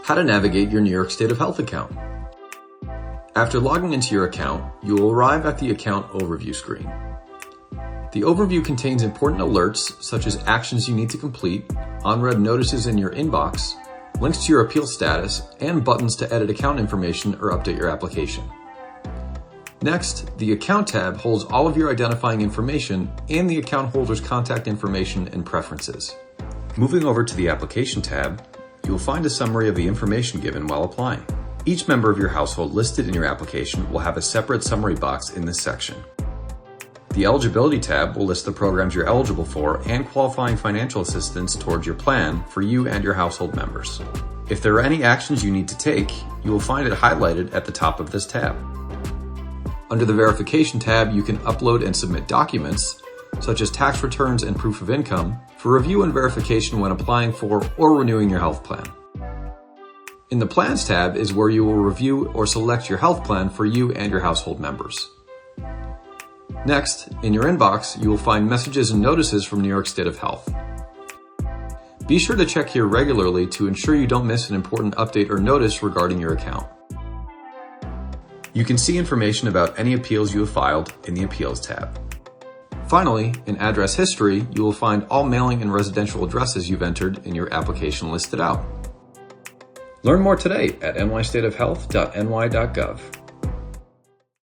How to navigate your New York State of Health account. After logging into your account, you will arrive at the account overview screen. The overview contains important alerts such as actions you need to complete, unread notices in your inbox, links to your appeal status, and buttons to edit account information or update your application. Next, the Account tab holds all of your identifying information and the account holder's contact information and preferences. Moving over to the Application tab, you will find a summary of the information given while applying. Each member of your household listed in your application will have a separate summary box in this section. The Eligibility tab will list the programs you're eligible for and qualifying financial assistance towards your plan for you and your household members. If there are any actions you need to take, you will find it highlighted at the top of this tab. Under the Verification tab, you can upload and submit documents, such as tax returns and proof of income, for review and verification when applying for or renewing your health plan. In the Plans tab is where you will review or select your health plan for you and your household members. Next, in your inbox, you will find messages and notices from New York State of Health. Be sure to check here regularly to ensure you don't miss an important update or notice regarding your account. You can see information about any appeals you have filed in the Appeals tab. Finally, in Address History, you will find all mailing and residential addresses you've entered in your application listed out. Learn more today at nystateofhealth.ny.gov.